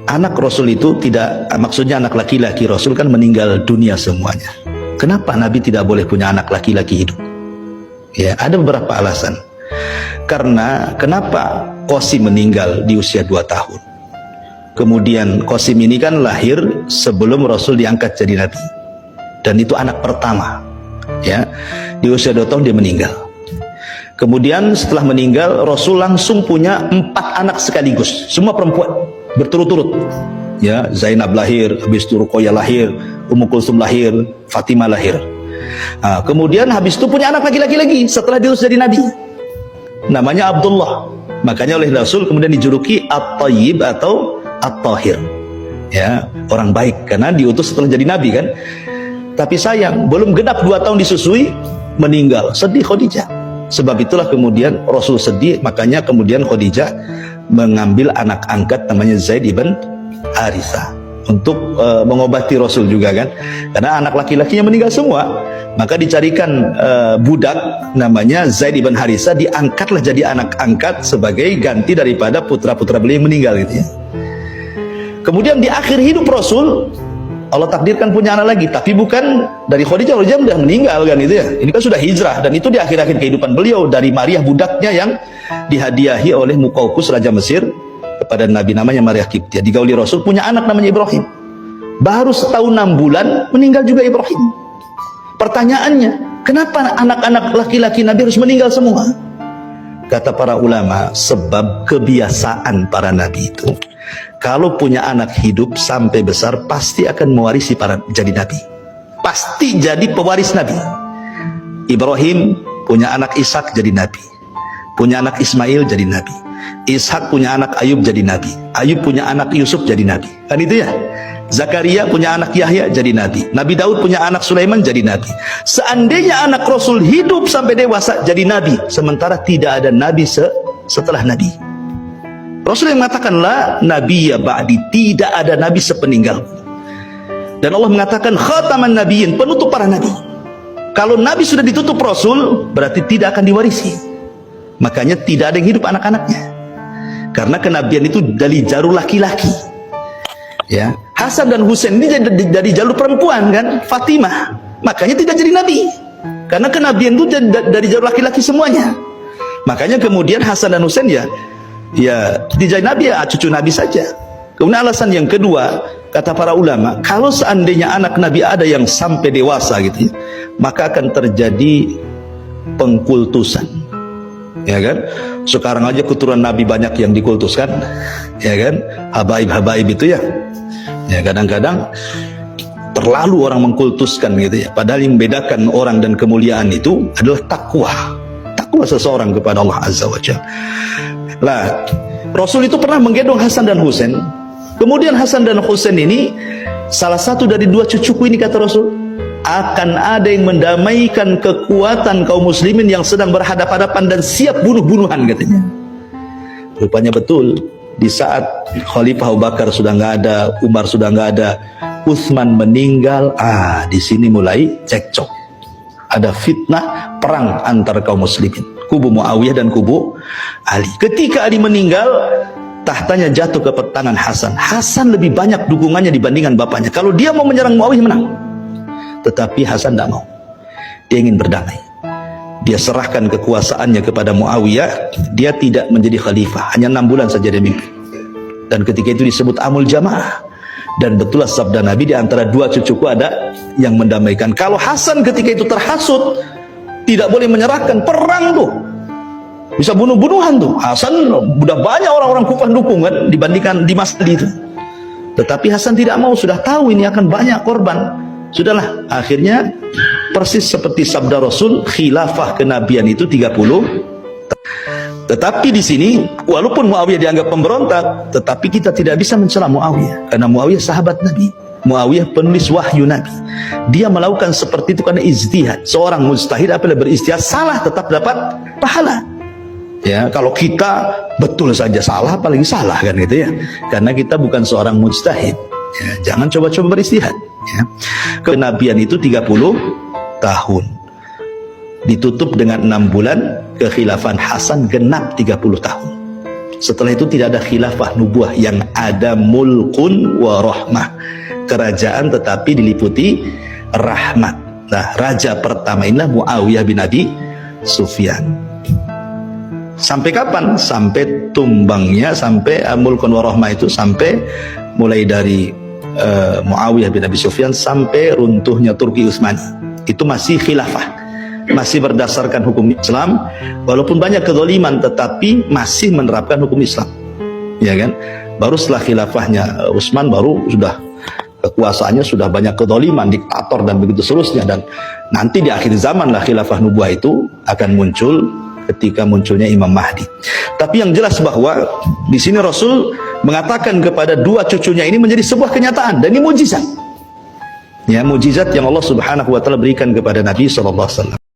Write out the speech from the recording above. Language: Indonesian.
anak Rasul itu tidak, maksudnya anak laki-laki Rasul kan meninggal dunia semuanya. Kenapa Nabi tidak boleh punya anak laki-laki hidup? Ya, ada beberapa alasan. Karena kenapa Qasim meninggal di usia 2 tahun? Kemudian Qasim ini kan lahir sebelum Rasul diangkat jadi Nabi. Dan itu anak pertama. Ya, di usia 2 tahun dia meninggal. Kemudian setelah meninggal, Rasul langsung punya 4 anak sekaligus, semua perempuan, berturut-turut. Ya, Zainab lahir, habis itu Ruqayyah lahir, Ummu Kulsum lahir, Fatimah lahir. Nah, kemudian habis itu punya anak laki-laki lagi setelah diutus jadi Nabi. Namanya Abdullah. Makanya oleh Rasul kemudian dijuluki At-Tayyib atau At-Tahir. Ya, orang baik karena diutus setelah jadi Nabi kan. Tapi sayang, belum genap 2 tahun disusui, meninggal. Sedih Khadijah. Sebab itulah kemudian Rasul sedih, makanya kemudian Khadijah mengambil anak angkat namanya Zaid ibn Harithah untuk mengobati Rasul juga kan, karena anak laki-lakinya meninggal semua. Maka dicarikan budak namanya Zaid ibn Harithah, diangkatlah jadi anak angkat sebagai ganti daripada putra-putra beliau yang meninggal gitu ya. Kemudian di akhir hidup Rasul, Allah takdirkan punya anak lagi, tapi bukan dari Khadijah. Khadijah sudah meninggal kan itu ya. Ini kan sudah hijrah, dan itu di akhir-akhir kehidupan beliau dari Maria budaknya yang dihadiahi oleh Muqawqis Raja Mesir kepada Nabi, namanya Maria Qibtiyah. Digauli Rasul punya anak namanya Ibrahim. Baru setahun 6 bulan meninggal juga Ibrahim. Pertanyaannya, kenapa anak-anak laki-laki Nabi harus meninggal semua? Kata para ulama, sebab kebiasaan para Nabi itu, kalau punya anak hidup sampai besar pasti akan mewarisi para jadi Nabi. Pasti jadi pewaris Nabi. Ibrahim punya anak Ishak jadi Nabi. Punya anak Ismail jadi Nabi. Ishak punya anak Ayub jadi Nabi. Ayub punya anak Yusuf jadi Nabi. Kan itu ya. Zakaria punya anak Yahya jadi Nabi. Nabi Daud punya anak Sulaiman jadi Nabi. Seandainya anak Rasul hidup sampai dewasa jadi Nabi, sementara tidak ada Nabi setelah Nabi. Rasul yang mengatakan la nabiyya ba'di, tidak ada nabi sepeninggalku. Dan Allah mengatakan khataman nabiyyin, penutup para nabi. Kalau nabi sudah ditutup Rasul, berarti tidak akan diwarisi. Makanya tidak ada yang hidup anak-anaknya. Karena kenabian itu dari jalur laki-laki. Ya, Hasan dan Husain ini dari jalur perempuan kan, Fatimah. Makanya tidak jadi nabi. Karena kenabian itu dari jalur laki-laki semuanya. Makanya kemudian Hasan dan Husain ya dijadi nabi, ya cucu nabi saja. Kemudian alasan yang kedua, kata para ulama, kalau seandainya anak nabi ada yang sampai dewasa gitu ya, maka akan terjadi pengkultusan. Ya kan? Sekarang aja keturunan nabi banyak yang dikultuskan. Ya kan? Habaib-habaib itu ya. Ya, kadang-kadang terlalu orang mengkultuskan gitu ya. Padahal yang membedakan orang dan kemuliaan itu adalah takwa. Takwa seseorang kepada Allah Azza wa Jalla. Lah, Rasul itu pernah menggendong Hasan dan Husain. Kemudian Hasan dan Husain ini salah satu dari 2 cucuku ini, kata Rasul, akan ada yang mendamaikan kekuatan kaum muslimin yang sedang berhadapan-hadapan dan siap bunuh-bunuhan katanya. Rupanya betul. Di saat Khalifah Abu Bakar sudah nggak ada, Umar sudah nggak ada, Utsman meninggal, di sini mulai cekcok. Ada fitnah perang antara kaum muslimin, kubu Muawiyah dan kubu Ali. Ketika Ali meninggal, tahtanya jatuh ke tangan Hasan. Hasan lebih banyak dukungannya dibandingkan bapaknya. Kalau dia mau menyerang Muawiyah, menang. Tetapi Hasan tidak mau. Dia ingin berdamai. Dia serahkan kekuasaannya kepada Muawiyah. Dia tidak menjadi khalifah, hanya 6 bulan saja dia mimpin. Dan ketika itu disebut Amul Jamaah. Dan betullah sabda Nabi, di antara 2 cucuku ada yang mendamaikan. Kalau Hasan ketika itu terhasut, tidak boleh menyerahkan, perang tuh, bisa bunuh-bunuhan tuh. Hasan udah banyak orang-orang Kufah dukung kan, dibandingkan di masa itu. Tetapi Hasan tidak mau, sudah tahu ini akan banyak korban. Sudahlah, akhirnya persis seperti sabda Rasul, khilafah kenabian itu 30. Tetapi di sini, walaupun Muawiyah dianggap pemberontak, tetapi kita tidak bisa mencela Muawiyah, karena Muawiyah sahabat Nabi. Muawiyah penulis wahyu Nabi. Dia melakukan seperti itu karena ijtihad. Seorang mujtahid apabila beristihad salah tetap dapat pahala. Ya, kalau kita betul saja salah, apalagi salah kan gitu ya. Karena kita bukan seorang mujtahid. Ya, jangan coba-coba beristihad. Ya. Kenabian itu 30 tahun. Ditutup dengan 6 bulan, kekhilafan Hasan genap 30 tahun. Setelah itu tidak ada khilafah nubuah, yang ada mulkun wa rahmah, kerajaan tetapi diliputi rahmat. Nah, raja pertama inilah Muawiyah bin Abi Sufyan. Sampai kapan? Sampai tumbangnya, sampai mulkun wa rahmah itu, sampai mulai dari Muawiyah bin Abi Sufyan sampai runtuhnya Turki Utsmani. Itu masih khilafah, masih berdasarkan hukum Islam, walaupun banyak kezaliman tetapi masih menerapkan hukum Islam, ya kan? Baru setelah khilafahnya Utsman, baru sudah kekuasaannya sudah banyak kezaliman, diktator dan begitu seterusnya, dan nanti di akhir zaman lah khilafah nubuah itu akan muncul ketika munculnya Imam Mahdi. Tapi yang jelas bahwa di sini Rasul mengatakan kepada dua cucunya ini menjadi sebuah kenyataan, dan ini mujizat. Ya, mujizat yang Allah Subhanahu wa taala berikan kepada Nabi sallallahu alaihi wasallam.